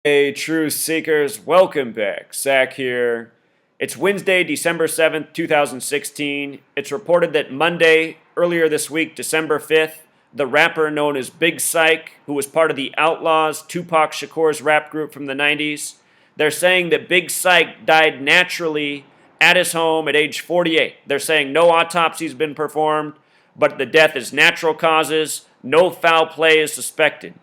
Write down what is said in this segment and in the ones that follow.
Hey, Truth Seekers, welcome back. Zach here. It's Wednesday, December 7th, 2016. It's reported that Monday, earlier this week, December 5th, the rapper known as Big Syke, who was part of the Outlaws, Tupac Shakur's rap group from the 90s, they're saying that Big Syke died naturally at his home at age 48. They're saying no autopsy's been performed, but the death is natural causes, no foul play is suspected.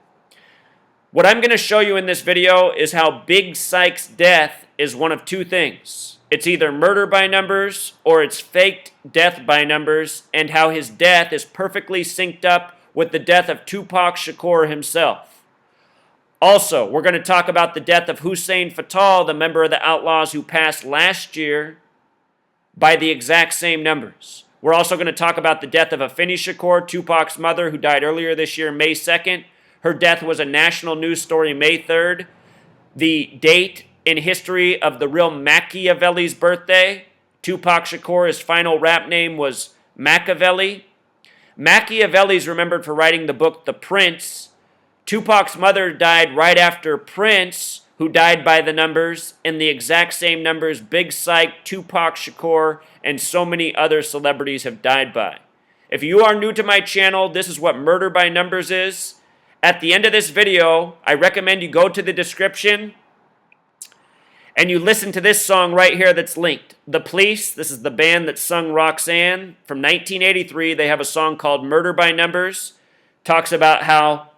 What I'm going to show you in this video is how Big Syke's death is one of two things. It's either murder by numbers or it's faked death by numbers, and how his death is perfectly synced up with the death of Tupac Shakur himself. Also, we're going to talk about the death of Hussein Fatal, the member of the Outlaws who passed last year by the exact same numbers. We're also going to talk about the death of Afeni Shakur, Tupac's mother, who died earlier this year, May 2nd. Her death was a national news story May 3rd, the date in history of the real Machiavelli's birthday. Tupac Shakur, his final rap name was Machiavelli. Machiavelli's remembered for writing the book The Prince. Tupac's mother died right after Prince, who died by the numbers, and the exact same numbers Big Syke, Tupac Shakur, and so many other celebrities have died by. If you are new to my channel, this is what murder by numbers is. At the end of this video, I recommend you go to the description and you listen to this song right here that's linked. The Police, this is the band that sung Roxanne from 1983. They have a song called Murder by Numbers. Talks about how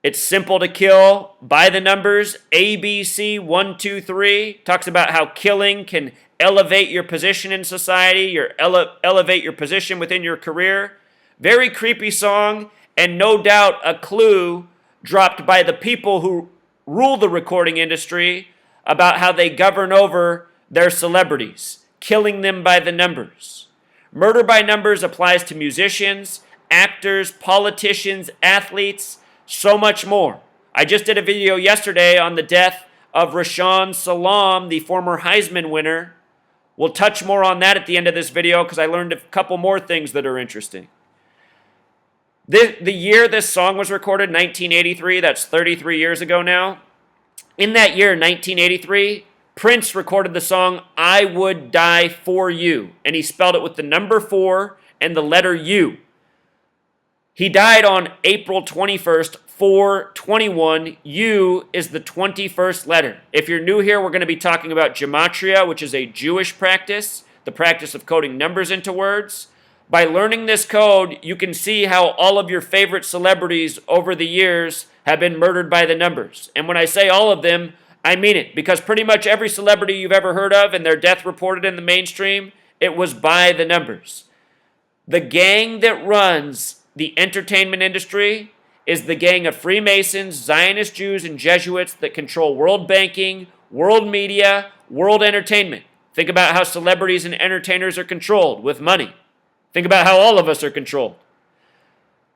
it's simple to kill by the numbers, ABC 1, 2, 3. Talks about how killing can elevate your position in society, elevate your position within your career. Very creepy song. And no doubt a clue dropped by the people who rule the recording industry about how they govern over their celebrities, killing them by the numbers. Murder by numbers applies to musicians, actors, politicians, athletes, so much more. I just did a video yesterday on the death of Rashawn Salam, the former Heisman winner. We'll touch more on that at the end of this video because I learned a couple more things that are interesting. The year this song was recorded, 1983, that's 33 years ago now. In that year, 1983, Prince recorded the song I Would Die For You, and he spelled it with the number 4 and the letter U. He died on April 21st, 4/21. U is the 21st letter. If you're new here, we're going to be talking about gematria, which is a Jewish practice, the practice of coding numbers into words. By learning this code, you can see how all of your favorite celebrities over the years have been murdered by the numbers. And when I say all of them, I mean it, because pretty much every celebrity you've ever heard of and their death reported in the mainstream, it was by the numbers. The gang that runs the entertainment industry is the gang of Freemasons, Zionist Jews, and Jesuits that control world banking, world media, world entertainment. Think about how celebrities and entertainers are controlled with money. Think about how all of us are controlled.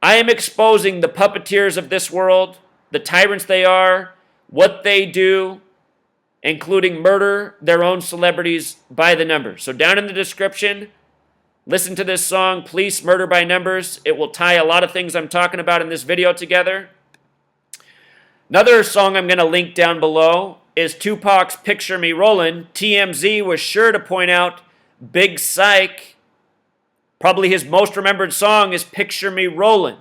I am exposing the puppeteers of this world, the tyrants they are, what they do, including murder their own celebrities by the numbers. So down in the description, listen to this song, Police Murder by Numbers. It will tie a lot of things I'm talking about in this video together. Another song I'm going to link down below is Tupac's Picture Me Rollin'. TMZ was sure to point out Big Syke. Probably his most remembered song is Picture Me Rollin'.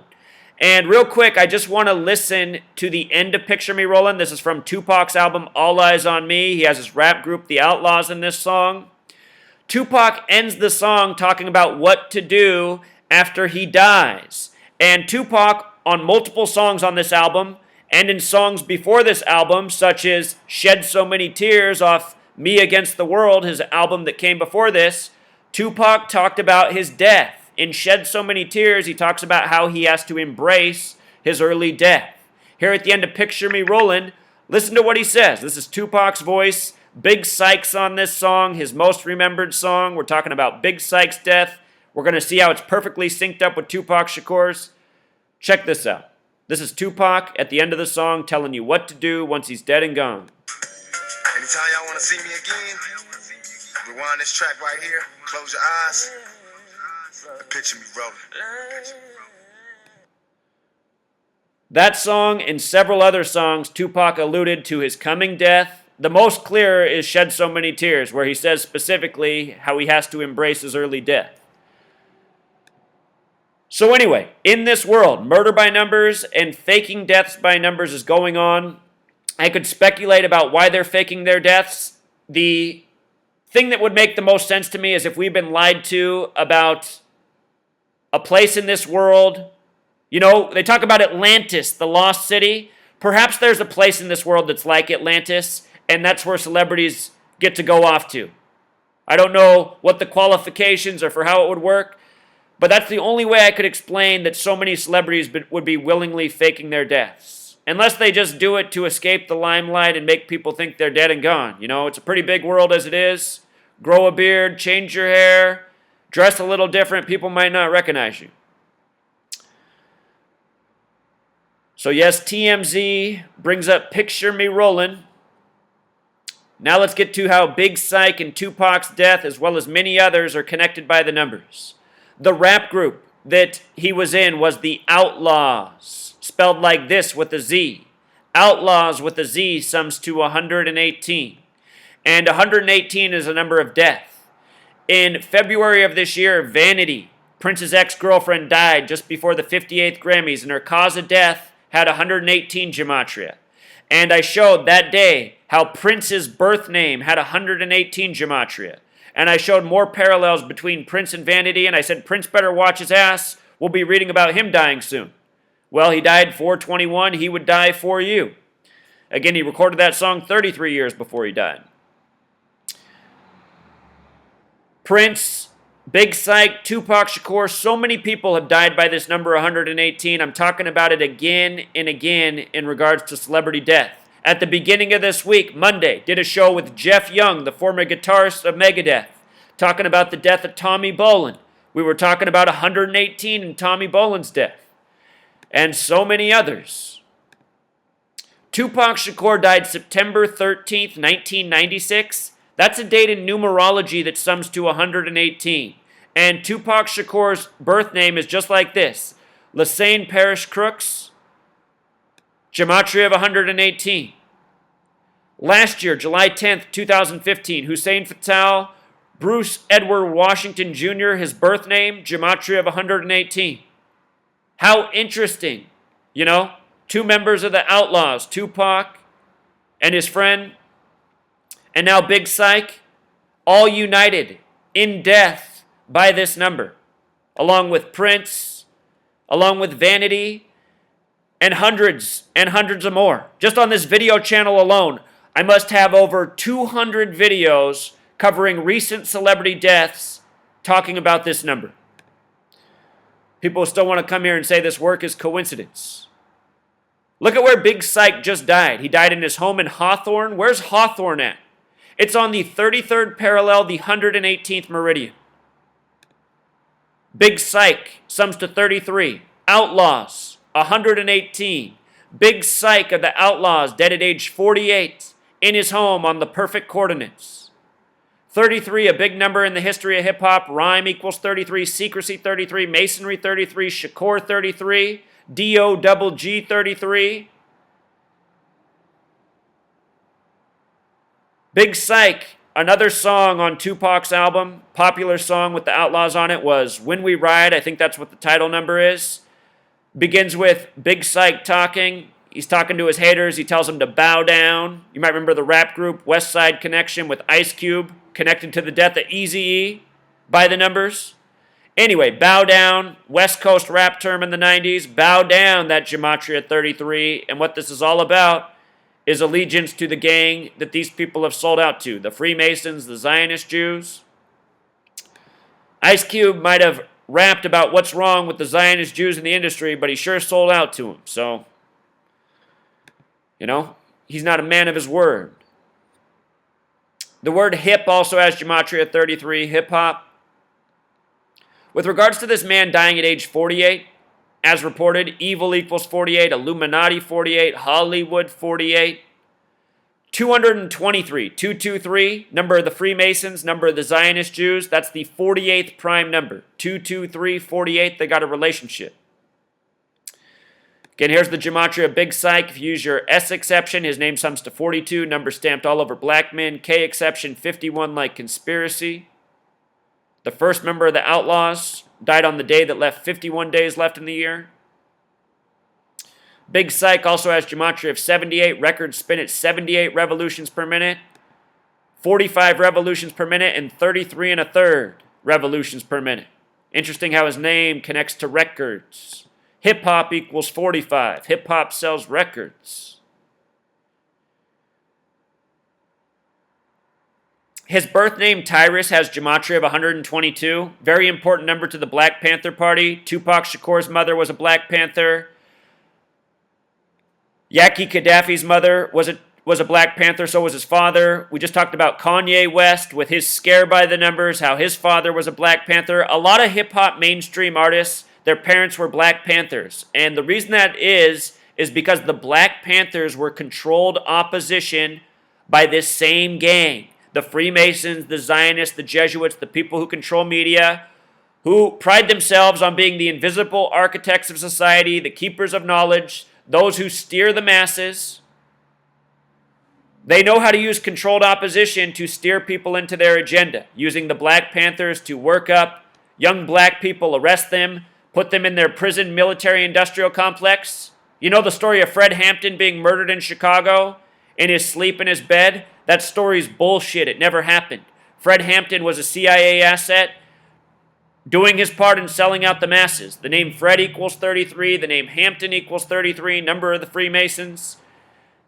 And real quick, I just want to listen to the end of Picture Me Rollin'. This is from Tupac's album, All Eyes on Me. He has his rap group, The Outlaws, in this song. Tupac ends the song talking about what to do after he dies. And Tupac, on multiple songs on this album, and in songs before this album, such as Shed So Many Tears off Me Against the World, his album that came before this, Tupac talked about his death. In Shed So Many Tears, he talks about how he has to embrace his early death. Here at the end of Picture Me Rollin', listen to what he says. This is Tupac's voice. Big Syke's on this song, his most remembered song. We're talking about Big Syke's death. We're going to see how it's perfectly synced up with Tupac Shakur's. Check this out. This is Tupac at the end of the song telling you what to do once he's dead and gone. Anytime y'all want to see me again, rewind this track right here, close your eyes, picture me rolling. That song and several other songs, Tupac alluded to his coming death. The most clear is Shed So Many Tears, where he says specifically how he has to embrace his early death. So anyway, in this world, murder by numbers and faking deaths by numbers is going on. I could speculate about why they're faking their deaths. The thing that would make the most sense to me is if we've been lied to about a place in this world. You know, they talk about Atlantis, the lost city. Perhaps there's a place in this world that's like Atlantis, and that's where celebrities get to go off to. I don't know what the qualifications are for how it would work, but that's the only way I could explain that so many celebrities would be willingly faking their deaths. Unless they just do it to escape the limelight and make people think they're dead and gone. You know, it's a pretty big world as it is. Grow a beard, change your hair, dress a little different, people might not recognize you. So yes, TMZ brings up Picture Me Rollin'. Now let's get to how Big Syke and Tupac's death, as well as many others, are connected by the numbers. The rap group that he was in was the Outlaws, spelled like this with a Z. Outlaws with a Z sums to 118. And 118 is a number of death. In February of this year, Vanity, Prince's ex-girlfriend, died just before the 58th Grammys, and her cause of death had 118 gematria. And I showed that day how Prince's birth name had 118 gematria. And I showed more parallels between Prince and Vanity, and I said, Prince better watch his ass. We'll be reading about him dying soon. Well, he died 4/21. He would die for you. Again, he recorded that song 33 years before he died. Prince, Big Syke, Tupac Shakur, so many people have died by this number 118. I'm talking about it again and again in regards to celebrity death. At the beginning of this week, Monday, did a show with Jeff Young, the former guitarist of Megadeth, talking about the death of Tommy Bolin. We were talking about 118 in Tommy Bolin's death. And so many others. Tupac Shakur died September 13th, 1996. That's a date in numerology that sums to 118. And Tupac Shakur's birth name is just like this. Lassane Parish Crooks, gematria of 118. Last year, July 10th, 2015, Hussein Fatal, Bruce Edward Washington Jr., his birth name, gematria of 118. How interesting, you know? Two members of the Outlaws, Tupac and his friend, and now Big Syke, all united in death by this number, along with Prince, along with Vanity, and hundreds of more. Just on this video channel alone, I must have over 200 videos covering recent celebrity deaths talking about this number. People still want to come here and say this work is coincidence. Look at where Big Syke just died. He died in his home in Hawthorne. Where's Hawthorne at? It's on the 33rd parallel, the 118th meridian. Big Syke sums to 33. Outlaws, 118. Big Syke of the Outlaws, dead at age 48, in his home on the perfect coordinates. 33, a big number in the history of hip-hop. Rhyme equals 33, secrecy 33, masonry 33, Shakur 33, D-O-double-G 33. Big Syke, another song on Tupac's album, popular song with the Outlaws on it, was When We Ride. I think that's what the title number is. Begins with Big Syke talking. He's talking to his haters. He tells them to bow down. You might remember the rap group West Side Connection with Ice Cube, connected to the death of Eazy-E by the numbers. Anyway, bow down, West Coast rap term in the 90s. Bow down, that gematria 33. And what this is all about is allegiance to the gang that these people have sold out to, the Freemasons, the Zionist Jews. Ice Cube might have rapped about what's wrong with the Zionist Jews in the industry, but he sure sold out to them. So, you know, he's not a man of his word. The word hip also has gematria 33, hip-hop. With regards to this man dying at age 48, as reported, evil equals 48, Illuminati 48, Hollywood 48, 223, 223, number of the Freemasons, number of the Zionist Jews, that's the 48th prime number. 223, 48, they got a relationship. Again, here's the gematria of Big Syke. If you use your S exception, his name sums to 42, number stamped all over black men. K exception, 51 like conspiracy. The first member of the Outlaws died on the day that left 51 days left in the year. Big Syke also has gematria of 78, record spin at 78 revolutions per minute, 45 revolutions per minute, and 33 1/3 revolutions per minute. Interesting how his name connects to records. Hip-hop equals 45. Hip-hop sells records. His birth name, Tyrus, has gematria of 122. Very important number to the Black Panther Party. Tupac Shakur's mother was a Black Panther. Yaki Kadafi's mother was a Black Panther, so was his father. We just talked about Kanye West with his Scare by the Numbers, how his father was a Black Panther. A lot of hip-hop mainstream artists, their parents were Black Panthers. And the reason that is because the Black Panthers were controlled opposition by this same gang. The Freemasons, the Zionists, the Jesuits, the people who control media, who pride themselves on being the invisible architects of society, the keepers of knowledge, those who steer the masses. They know how to use controlled opposition to steer people into their agenda, using the Black Panthers to work up young black people, arrest them, put them in their prison military-industrial complex. You know the story of Fred Hampton being murdered in Chicago in his sleep in his bed? That story's bullshit. It never happened. Fred Hampton was a CIA asset doing his part in selling out the masses. The name Fred equals 33. The name Hampton equals 33. Number of the Freemasons.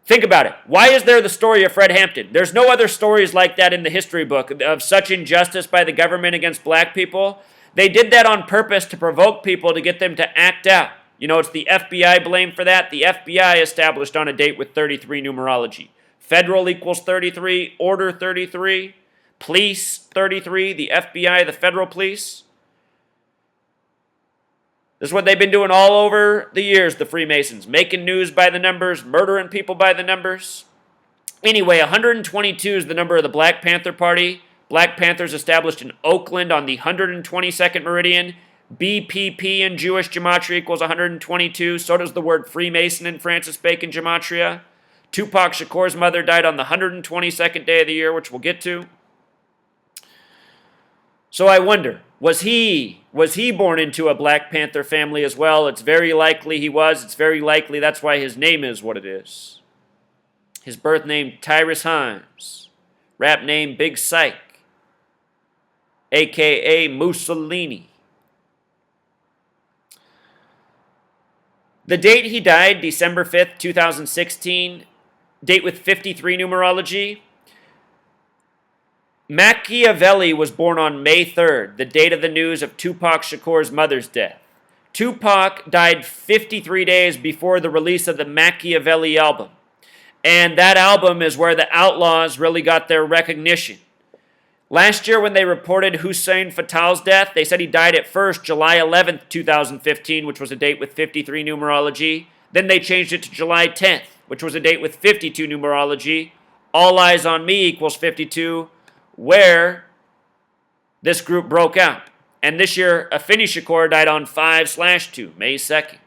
Think about it. Why is there the story of Fred Hampton? There's no other stories like that in the history book of such injustice by the government against black people. They did that on purpose to provoke people to get them to act out. You know, it's the FBI blamed for that. The FBI established on a date with 33 numerology. Federal equals 33, order 33, police 33, the FBI, the federal police. This is what they've been doing all over the years, the Freemasons. Making news by the numbers, murdering people by the numbers. Anyway, 122 is the number of the Black Panther Party. Black Panthers established in Oakland on the 122nd meridian. BPP in Jewish gematria equals 122. So does the word Freemason in Francis Bacon gematria. Tupac Shakur's mother died on the 122nd day of the year, which we'll get to. So I wonder, was he born into a Black Panther family as well? It's very likely he was. It's very likely that's why his name is what it is. His birth name, Tyrus Himes. Rap name, Big Syke, a.k.a. Mussolini. The date he died, December 5th, 2016, date with 53 numerology. Machiavelli was born on May 3rd, the date of the news of Tupac Shakur's mother's death. Tupac died 53 days before the release of the Machiavelli album. And that album is where the Outlaws really got their recognition. Last year when they reported Hussein Fatal's death, they said he died at first July 11th, 2015, which was a date with 53 numerology. Then they changed it to July 10th, which was a date with 52 numerology. All Eyes on Me equals 52, where this group broke out. And this year, Afeni Shakur died on 5/2, May 2nd.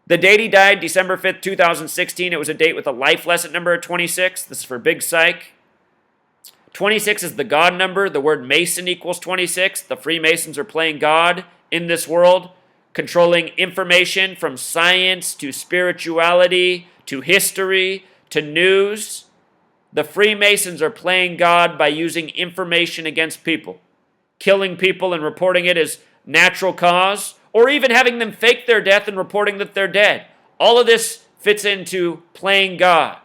The date he died, December 5th, 2016, it was a date with a life lesson number of 26. This is for Big Syke. 26 is the God number. The word Mason equals 26. The Freemasons are playing God in this world, controlling information from science to spirituality to history to news. The Freemasons are playing God by using information against people, killing people and reporting it as natural cause, or even having them fake their death and reporting that they're dead. All of this fits into playing God.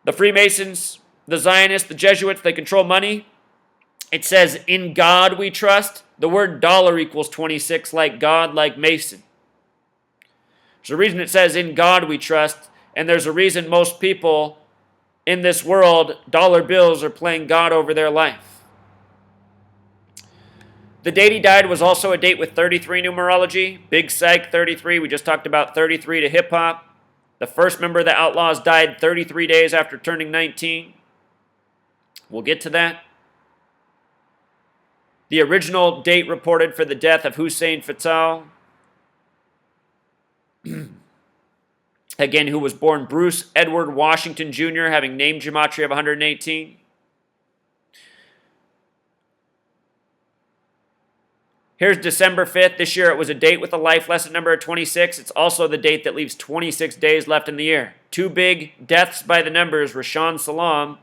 The Freemasons, the Zionists, the Jesuits, they control money. It says, in God we trust. The word dollar equals 26, like God, like Mason. There's a reason it says, in God we trust, and there's a reason most people in this world, dollar bills, are playing God over their life. The date he died was also a date with 33 numerology. Big Syke, 33. We just talked about 33 to hip-hop. The first member of the Outlaws died 33 days after turning 19. We'll get to that. The original date reported for the death of Hussein Fatal, Again, who was born Bruce Edward Washington Jr., having named gematria of 118. Here's December 5th. This year it was a date with a life lesson number of 26. It's also the date that leaves 26 days left in the year. Two big deaths by the numbers, Rashawn Salam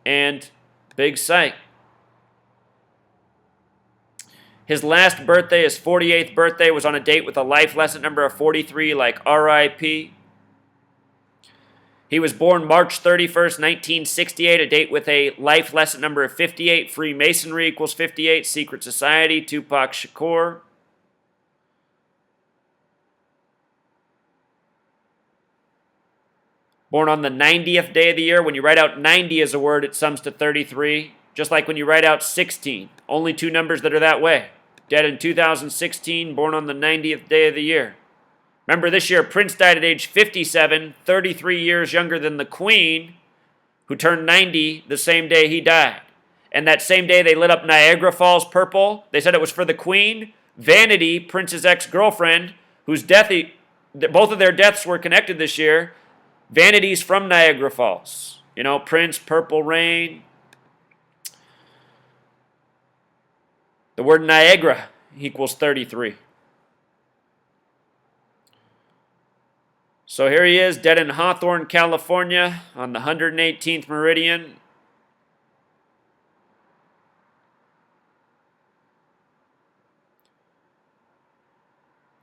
and Big Syke. His last birthday, his 48th birthday, was on a date with a life lesson number of 43, like R.I.P. He was born March 31st, 1968, a date with a life lesson number of 58. Freemasonry equals 58. Secret Society, Tupac Shakur. Born on the 90th day of the year. When you write out 90 as a word, it sums to 33. Just like when you write out 16. Only two numbers that are that way. Dead in 2016, born on the 90th day of the year. Remember, this year, Prince died at age 57, 33 years younger than the Queen, who turned 90 the same day he died. And that same day, they lit up Niagara Falls purple. They said it was for the Queen. Vanity, Prince's ex-girlfriend, whose death, both of their deaths were connected this year. Vanity's from Niagara Falls. You know, Prince, Purple Rain. The word Niagara equals 33. So here he is, dead in Hawthorne, California, on the 118th meridian.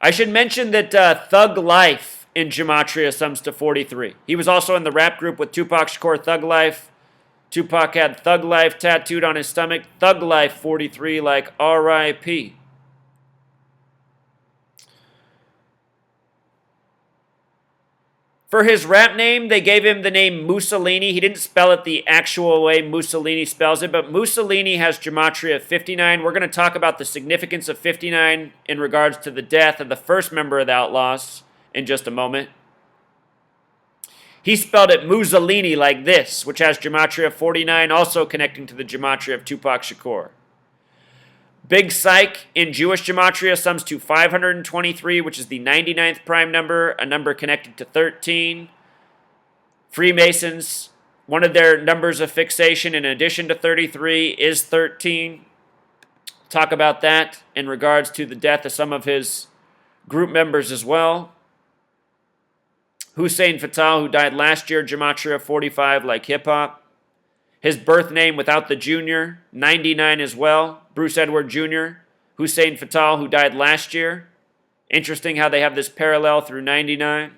I should mention that Thug Life in gematria sums to 43. He was also in the rap group with Tupac Shakur, Thug Life. Tupac had Thug Life tattooed on his stomach. Thug Life 43, like R.I.P. For his rap name, they gave him the name Mussolini. He didn't spell it the actual way Mussolini spells it, but Mussolini has gematria 59. We're going to talk about the significance of 59 in regards to the death of the first member of the Outlaws in just a moment. He spelled it Mussolini like this, which has gematria 49, also connecting to the gematria of Tupac Shakur. Big Syke in Jewish gematria sums to 523, which is the 99th prime number, a number connected to 13. Freemasons, one of their numbers of fixation in addition to 33 is 13. Talk about that in regards to the death of some of his group members as well. Hussein Fatal, who died last year, gematria 45, like hip-hop. His birth name without the junior, 99 as well. Bruce Edward Jr., Hussein Fatal, who died last year. Interesting how they have this parallel through 99.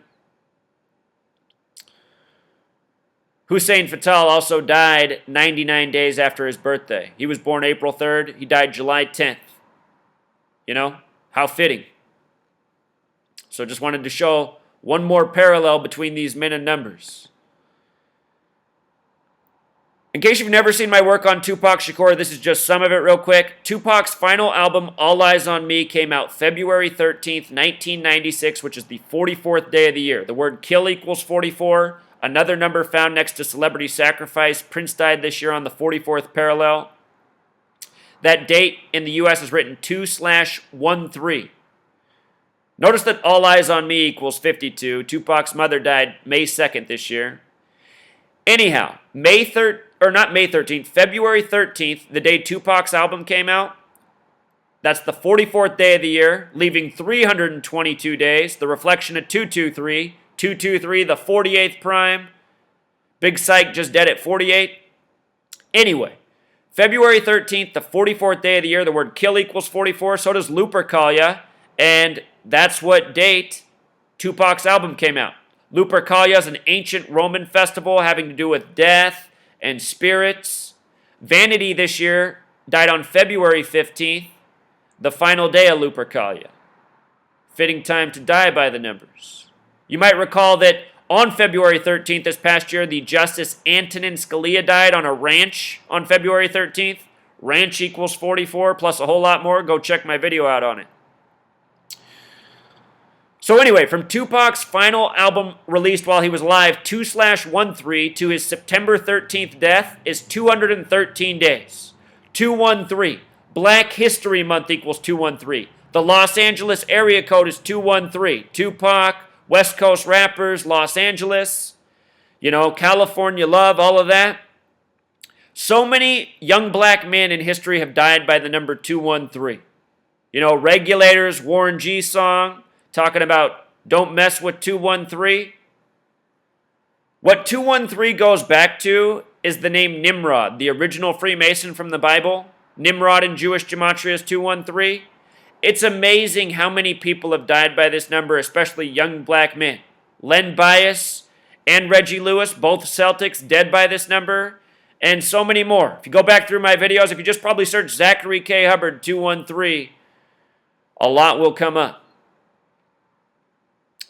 Hussein Fatal also died 99 days after his birthday. He was born April 3rd. He died July 10th. You know, how fitting. So just wanted to show one more parallel between these men and numbers. In case you've never seen my work on Tupac Shakur, this is just some of it real quick. Tupac's final album, All Eyes on Me, came out February 13th, 1996, which is the 44th day of the year. The word kill equals 44. Another number found next to celebrity sacrifice. Prince died this year on the 44th parallel. That date in the U.S. is written 2/13. Notice that All Eyes on Me equals 52. Tupac's mother died May 2nd this year. Anyhow, February 13th, the day Tupac's album came out, that's the 44th day of the year, leaving 322 days, the reflection of 223, 223, the 48th prime. Big Syke just dead at 48. Anyway, February 13th, the 44th day of the year, the word kill equals 44, so does Lupercalia, and that's what date Tupac's album came out. Lupercalia is an ancient Roman festival having to do with death and spirits. Vanity this year died on February 15th, the final day of Lupercalia. Fitting time to die by the numbers. You might recall that on February 13th this past year, the Justice Antonin Scalia died on a ranch on February 13th. Ranch equals 44 plus a whole lot more. Go check my video out on it. So anyway, from Tupac's final album released while he was alive, 2/13, to his September 13th death is 213 days. 213. Black History Month equals 213. The Los Angeles area code is 213. Tupac, West Coast rappers, Los Angeles, California love, all of that. So many young black men in history have died by the number 213. Regulators, Warren G song, talking about don't mess with 213. What 213 goes back to is the name Nimrod, the original Freemason from the Bible. Nimrod in Jewish gematria is 213. It's amazing how many people have died by this number, especially young black men. Len Bias and Reggie Lewis, both Celtics, dead by this number, and so many more. If you go back through my videos, if you just probably search Zachary K. Hubbard 213, a lot will come up.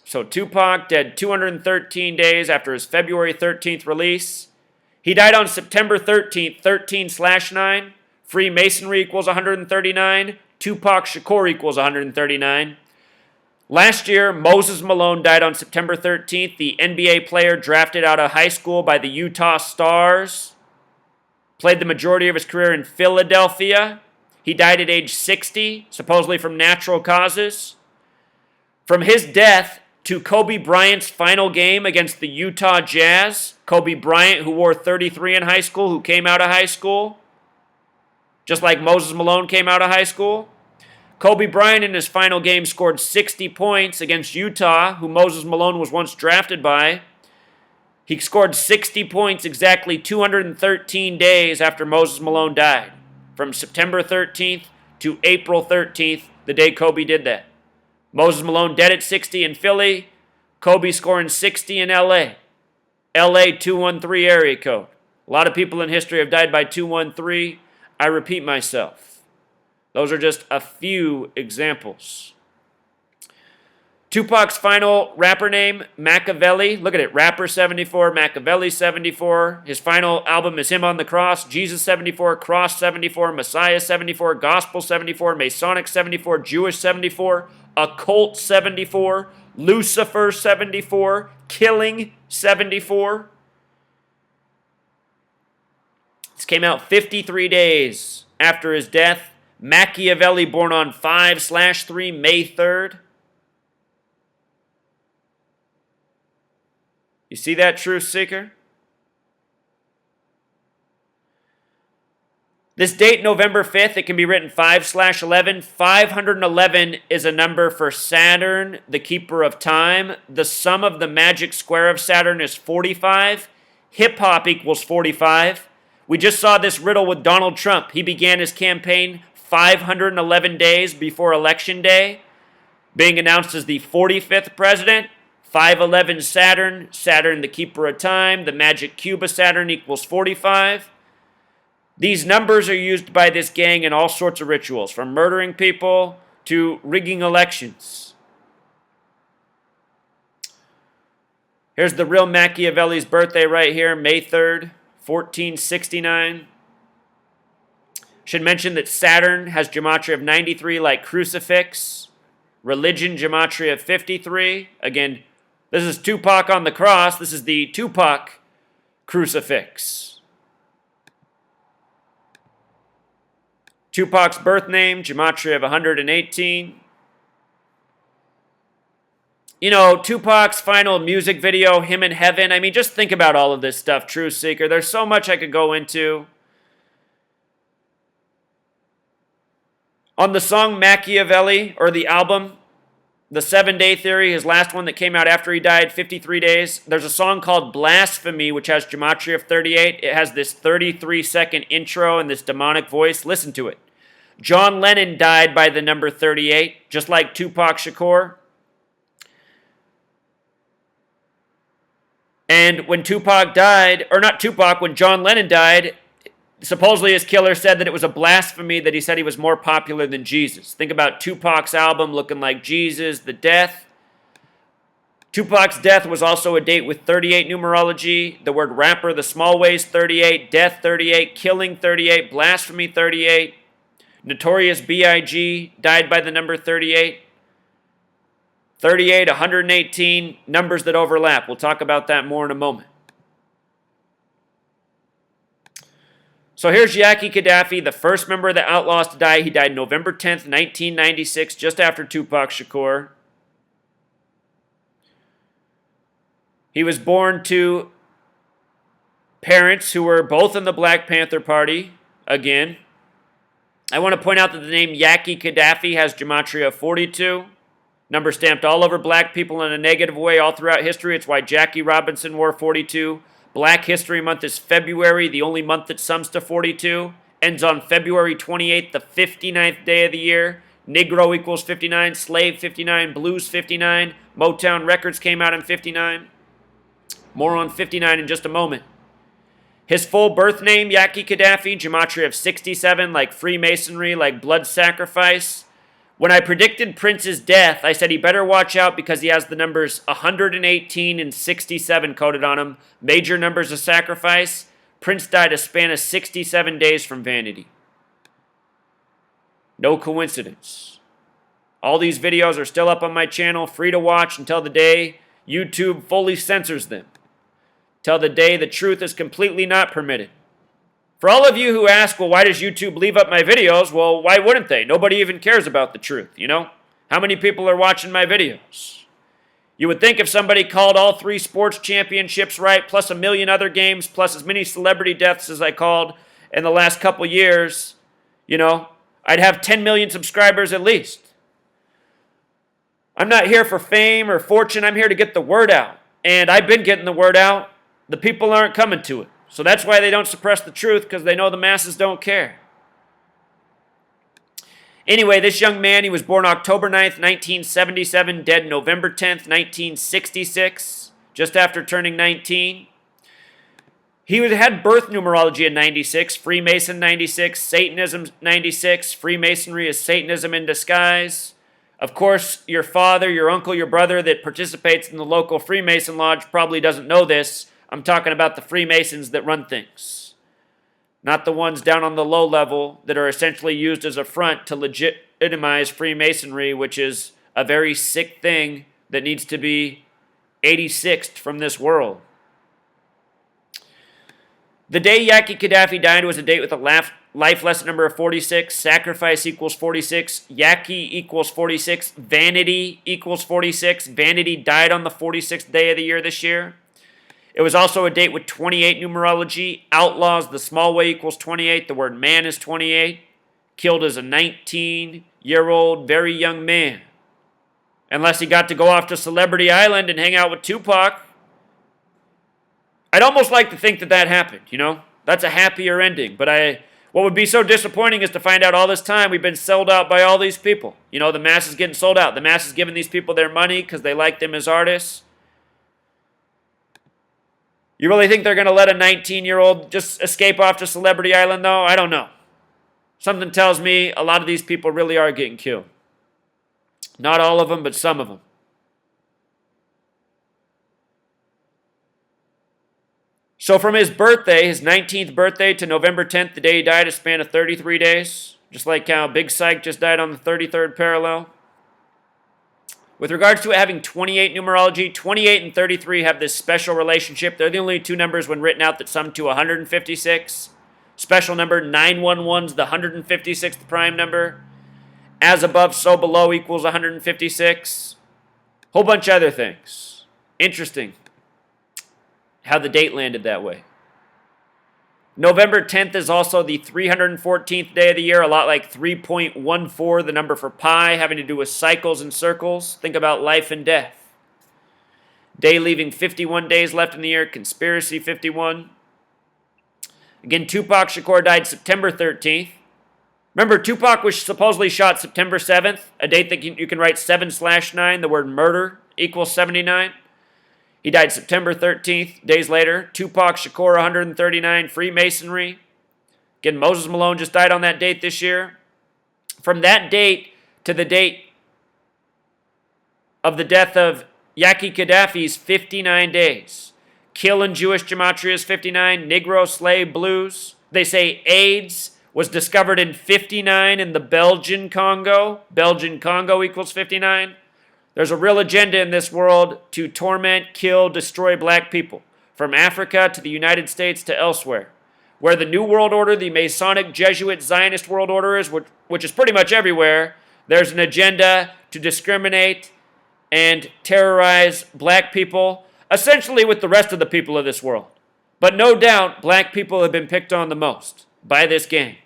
So Tupac dead 213 days after his February 13th release. He died on September 13th, 13/9. Freemasonry equals 139. Tupac Shakur equals 139. Last year, Moses Malone died on September 13th, the NBA player drafted out of high school by the Utah Stars. Played the majority of his career in Philadelphia. He died at age 60, supposedly from natural causes. From his death to Kobe Bryant's final game against the Utah Jazz, Kobe Bryant, who wore 33 in high school, who came out of high school, just like Moses Malone came out of high school. Kobe Bryant in his final game scored 60 points against Utah, who Moses Malone was once drafted by. He scored 60 points exactly 213 days after Moses Malone died, from September 13th to April 13th, the day Kobe did that. Moses Malone dead at 60 in Philly, Kobe scoring 60 in LA. LA 213 area code. A lot of people in history have died by 213. I repeat myself. Those are just a few examples. Tupac's final rapper name, Machiavelli. Look at it, rapper 74, Machiavelli 74. His final album is Him on the Cross, Jesus 74, Cross 74, Messiah 74, Gospel 74, Masonic 74, Jewish 74, Occult 74, Lucifer 74, Killing 74. This came out 53 days after his death. Machiavelli, born on 5/3, May 3rd. You see that, truth seeker? This date, November 5th, it can be written 5/11. 511 is a number for Saturn, the keeper of time. The sum of the magic square of Saturn is 45. Hip-hop equals 45. We just saw this riddle with Donald Trump. He began his campaign 511 days before Election Day, being announced as the 45th president. 511 Saturn, Saturn the keeper of time, the magic cube of Saturn equals 45. These numbers are used by this gang in all sorts of rituals, from murdering people to rigging elections. Here's the real Machiavelli's birthday right here, May 3rd, 1469. Should mention that Saturn has gematria of 93 like crucifix. Religion gematria of 53. Again, this is Tupac on the cross. This is the Tupac crucifix. Tupac's birth name, gematria of 118. Tupac's final music video, Him in Heaven. I mean, just think about all of this stuff, Truth Seeker. There's so much I could go into. On the song Machiavelli, or the album, The 7-Day Theory, his last one that came out after he died, 53 days, there's a song called Blasphemy, which has gematria of 38. It has this 33-second intro and this demonic voice. Listen to it. John Lennon died by the number 38, just like Tupac Shakur. And when Tupac died, or not Tupac, when John Lennon died, supposedly his killer said that it was a blasphemy that he said he was more popular than Jesus. Think about Tupac's album looking like Jesus, the death. Tupac's death was also a date with 38 numerology. The word rapper, the small ways 38, death 38, killing 38, blasphemy 38. Notorious B.I.G. died by the number 38. 38, 118, numbers that overlap. We'll talk about that more in a moment. So here's Yaki Kadafi, the first member of the Outlaws to die. He died November 10th, 1996, just after Tupac Shakur. He was born to parents who were both in the Black Panther Party, again. I want to point out that the name Yaki Kadafi has gematria 42. Number stamped all over black people in a negative way all throughout history. It's why Jackie Robinson wore 42. Black History Month is February, the only month that sums to 42. Ends on February 28th, the 59th day of the year. Negro equals 59, Slave 59, Blues 59. Motown Records came out in 59. More on 59 in just a moment. His full birth name, Yaki Kadafi, gematria of 67, like Freemasonry, like blood sacrifice. When I predicted Prince's death, I said he better watch out because he has the numbers 118 and 67 coded on him. Major numbers of sacrifice. Prince died a span of 67 days from vanity. No coincidence. All these videos are still up on my channel, free to watch until the day YouTube fully censors them. Till the day the truth is completely not permitted. For all of you who ask, well, why does YouTube leave up my videos? Well, why wouldn't they? Nobody even cares about the truth, you know? How many people are watching my videos? You would think if somebody called all 3 sports championships right, plus a million other games, plus as many celebrity deaths as I called in the last couple years, you know, I'd have 10 million subscribers at least. I'm not here for fame or fortune. I'm here to get the word out. And I've been getting the word out. The people aren't coming to it. So that's why they don't suppress the truth, because they know the masses don't care. Anyway, this young man, he was born October 9th, 1977, dead November 10th, 1966, just after turning 19. He had birth numerology in 96, Freemason 96, Satanism 96, Freemasonry is Satanism in disguise. Of course, your father, your uncle, your brother that participates in the local Freemason lodge probably doesn't know this. I'm talking about the Freemasons that run things, not the ones down on the low level that are essentially used as a front to legitimize Freemasonry, which is a very sick thing that needs to be 86th from this world. The day Yaki Kadafi died was a date with a life lesson number of 46, sacrifice equals 46, Yaki equals 46, vanity equals 46. Vanity died on the 46th day of the year this year. It was also a date with 28 numerology. Outlaws, the small way equals 28. The word man is 28. Killed as a 19-year-old, very young man. Unless he got to go off to Celebrity Island and hang out with Tupac. I'd almost like to think that happened, you know? That's a happier ending. But what would be so disappointing is to find out all this time we've been sold out by all these people. You know, the masses getting sold out. The masses giving these people their money because they like them as artists. You really think they're going to let a 19-year-old just escape off to Celebrity Island, though? I don't know. Something tells me a lot of these people really are getting killed. Not all of them, but some of them. So from his birthday, his 19th birthday, to November 10th, the day he died, a span of 33 days. Just like how Big Syke just died on the 33rd parallel. With regards to it having 28 numerology, 28 and 33 have this special relationship. They're the only 2 numbers when written out that sum to 156. Special number 911's the 156th prime number. As above, so below equals 156. Whole bunch of other things. Interesting how the date landed that way. November 10th is also the 314th day of the year, a lot like 3.14, the number for pi, having to do with cycles and circles. Think about life and death. Day leaving 51 days left in the year, conspiracy 51. Again, Tupac Shakur died September 13th. Remember, Tupac was supposedly shot September 7th, a date that you can write 7/9, the word murder equals 79. He died September 13th, days later. Tupac Shakur, 139, Freemasonry. Again, Moses Malone just died on that date this year. From that date to the date of the death of Yaki Kadafi's 59 days. Kill in Jewish gematria is 59. Negro, slave, blues. They say AIDS was discovered in 59 in the Belgian Congo. Belgian Congo equals 59. There's a real agenda in this world to torment, kill, destroy black people, from Africa to the United States to elsewhere. where the New World Order, the Masonic-Jesuit-Zionist world order is, which is pretty much everywhere, there's an agenda to discriminate and terrorize black people, essentially with the rest of the people of this world. But no doubt, black people have been picked on the most by this gang.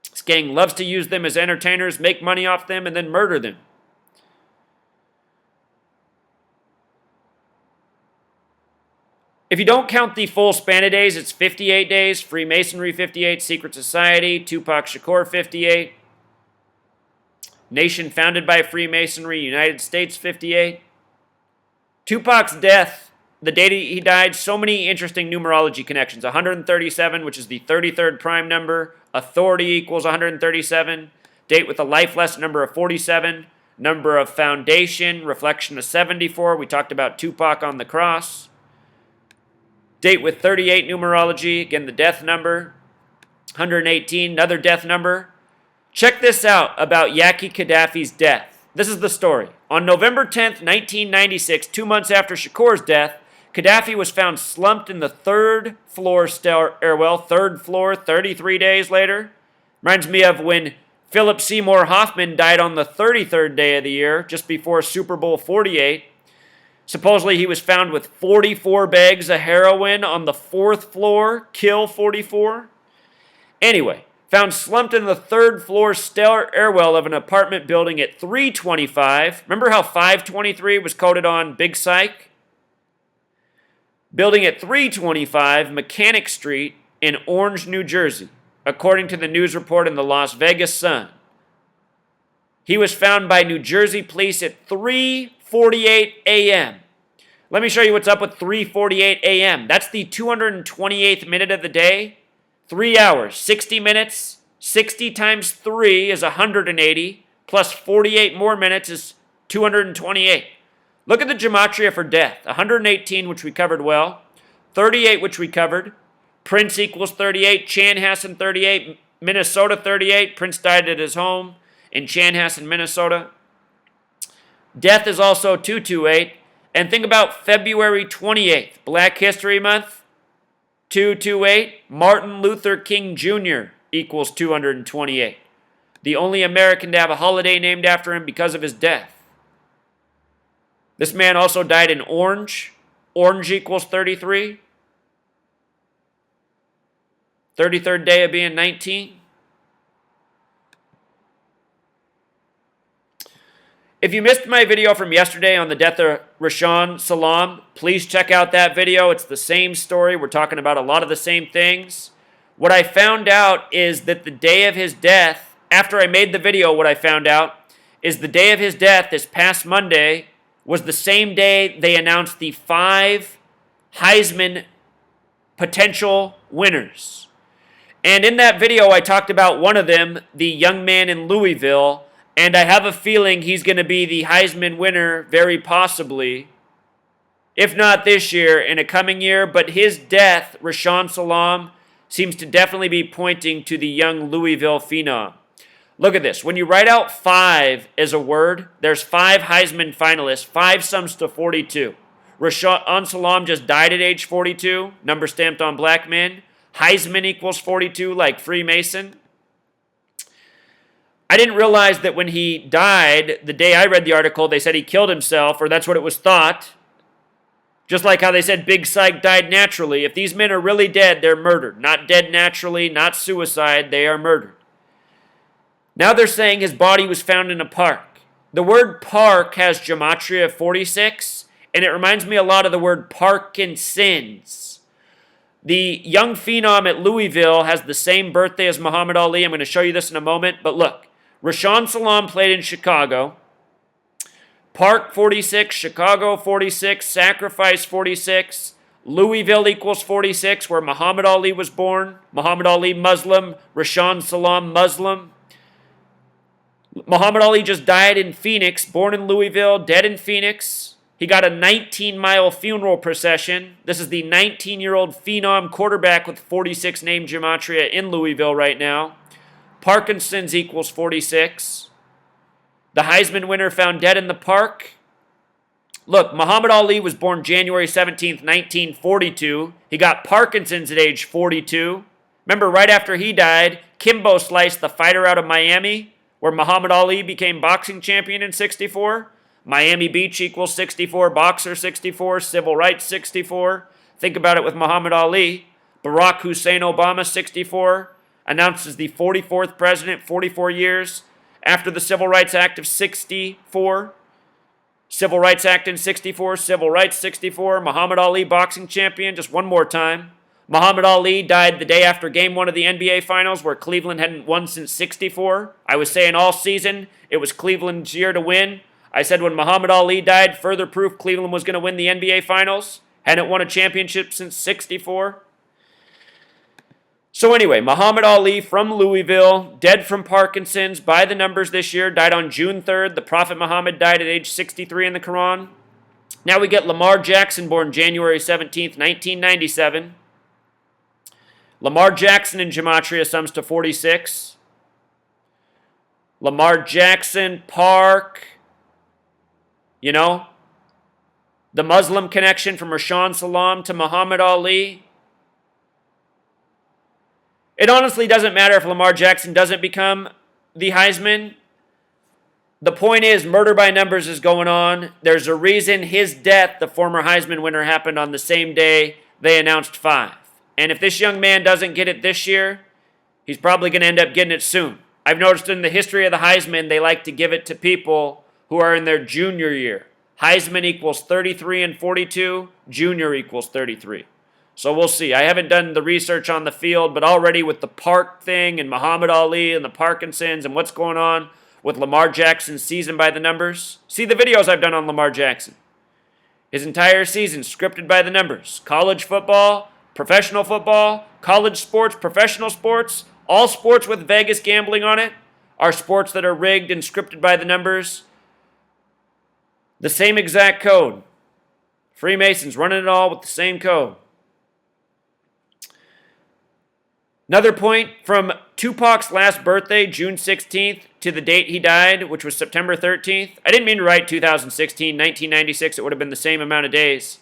This gang loves to use them as entertainers, make money off them, and then murder them. If you don't count the full span of days, it's 58 days. Freemasonry, 58. Secret Society, Tupac Shakur, 58. Nation founded by Freemasonry, United States, 58. Tupac's death, the date he died, so many interesting numerology connections. 137, which is the 33rd prime number. Authority equals 137. Date with a life lesson number of 47. Number of foundation, reflection of 74. We talked about Tupac on the cross. Date with 38 numerology, again the death number. 118, another death number. Check this out about Yaki Kadafi's death. This is the story. On November 10th, 1996, 2 months after Shakur's death, Kadafi was found slumped in the third floor stairwell, third floor, 33 days later. Reminds me of when Philip Seymour Hoffman died on the 33rd day of the year, just before Super Bowl 48. Supposedly he was found with 44 bags of heroin on the fourth floor, kill 44. Anyway, found slumped in the third floor stairwell of an apartment building at 325. Remember how 523 was coded on Big Syke? Building at 325 Mechanic Street in Orange, New Jersey, according to the news report in the Las Vegas Sun. He was found by New Jersey police at 3:48 a.m. Let me show you what's up with 3:48 a.m. That's the 228th minute of the day. 3 hours, 60 minutes. 60 times 3 is 180, plus 48 more minutes is 228. Look at the gematria for death. 118, which we covered well. 38, which we covered. Prince equals 38. Chanhassen, 38. Minnesota, 38. Prince died at his home in Chanhassen, Minnesota. Death is also 228. And think about February 28th, Black History Month. 228. Martin Luther King Jr. equals 228. The only American to have a holiday named after him because of his death. This man also died in Orange. Orange equals 33. 33rd day of being 19. If you missed my video from yesterday on the death of Rashawn Salam, please check out that video. It's the same story. We're talking about a lot of the same things. What I found out is that the day of his death, after I made the video, what I found out is the day of his death, this past Monday, was the same day they announced the 5 Heisman potential winners. And in that video, I talked about one of them, the young man in Louisville, and I have a feeling he's going to be the Heisman winner, very possibly, if not this year, in a coming year. But his death, Rashawn Salam, seems to definitely be pointing to the young Louisville phenom. Look at this. When you write out 5 as a word, there's 5 Heisman finalists. 5 sums to 42. Rashawn Salam just died at age 42, number stamped on black men. Heisman equals 42, like Freemason. I didn't realize that when he died, the day I read the article, they said he killed himself, or that's what it was thought. Just like how they said Big Syke died naturally. If these men are really dead, they're murdered. Not dead naturally, not suicide, they are murdered. Now they're saying his body was found in a park. The word park has gematria of 46, and it reminds me a lot of the word Parkinson's. The young phenom at Louisville has the same birthday as Muhammad Ali. I'm going to show you this in a moment, but look. Rashawn Salam played in Chicago. Park 46, Chicago 46, Sacrifice 46, Louisville equals 46, where Muhammad Ali was born. Muhammad Ali Muslim, Rashawn Salam Muslim. Muhammad Ali just died in Phoenix, born in Louisville, dead in Phoenix. He got a 19-mile funeral procession. This is the 19-year-old phenom quarterback with 46 name gematria in Louisville right now. Parkinson's equals 46. The Heisman winner found dead in the park. Look, Muhammad Ali was born January 17th, 1942. He got Parkinson's at age 42. Remember, right after he died, Kimbo sliced the fighter out of Miami, where Muhammad Ali became boxing champion in 64. Miami Beach equals 64, boxer 64, civil rights 64. Think about it with Muhammad Ali. Barack Hussein Obama, 64, announces the 44th president, 44 years after the Civil Rights Act of 64. Civil Rights Act in 64, Civil Rights 64, Muhammad Ali boxing champion, just one more time. Muhammad Ali died the day after Game 1 of the NBA Finals, where Cleveland hadn't won since 64. I was saying all season it was Cleveland's year to win. I said when Muhammad Ali died, further proof Cleveland was going to win the NBA Finals. Hadn't won a championship since 64. So anyway, Muhammad Ali from Louisville, dead from Parkinson's by the numbers this year, died on June 3rd. The Prophet Muhammad died at age 63 in the Quran. Now we get Lamar Jackson, born January 17th, 1997. Lamar Jackson in Gematria sums to 46. Lamar Jackson, Park, the Muslim connection from Rashaan Salam to Muhammad Ali. It honestly doesn't matter if Lamar Jackson doesn't become the Heisman. The point is, murder by numbers is going on. There's a reason his death, the former Heisman winner, happened on the same day they announced 5. And if this young man doesn't get it this year, he's probably going to end up getting it soon. I've noticed in the history of the Heisman, they like to give it to people who are in their junior year. Heisman equals 33 and 42. Junior equals 33. So we'll see. I haven't done the research on the field, but already with the Park thing and Muhammad Ali and the Parkinson's and what's going on with Lamar Jackson's season by the numbers. See the videos I've done on Lamar Jackson. His entire season scripted by the numbers. College football, professional football, college sports, professional sports, all sports with Vegas gambling on it are sports that are rigged and scripted by the numbers. The same exact code. Freemasons running it all with the same code. Another point, from Tupac's last birthday, June 16th, to the date he died, which was September 13th. I didn't mean to write 2016, 1996. It would have been the same amount of days.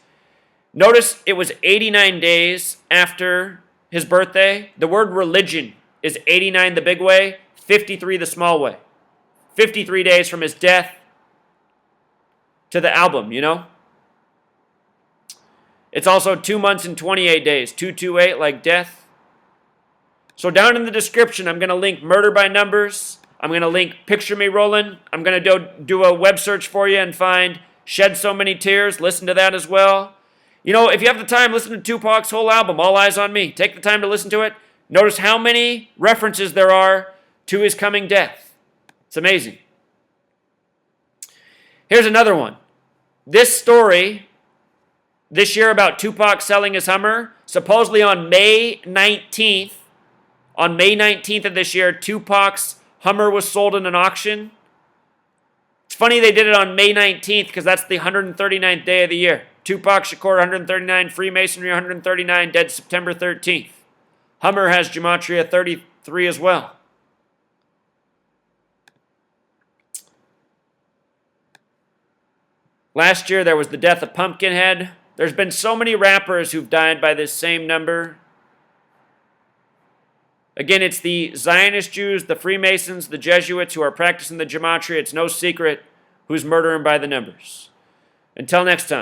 Notice it was 89 days after his birthday. The word religion is 89 the big way, 53 the small way. 53 days from his death to the album, It's also 2 months and 28 days, 228 like death. So down in the description, I'm going to link Murder by Numbers. I'm going to link Picture Me Rolling. I'm going to do a web search for you and find Shed So Many Tears. Listen to that as well. If you have the time, listen to Tupac's whole album, All Eyes on Me. Take the time to listen to it. Notice how many references there are to his coming death. It's amazing. Here's another one. This story this year about Tupac selling his Hummer, supposedly on May 19th, of this year, Tupac's Hummer was sold in an auction. It's funny they did it on May 19th because that's the 139th day of the year. Tupac Shakur, 139, Freemasonry, 139, dead September 13th. Hummer has Gematria 33 as well. Last year there was the death of Pumpkinhead. There's been so many rappers who've died by this same number. Again, it's the Zionist Jews, the Freemasons, the Jesuits who are practicing the Gematria. It's no secret who's murdering by the numbers. Until next time.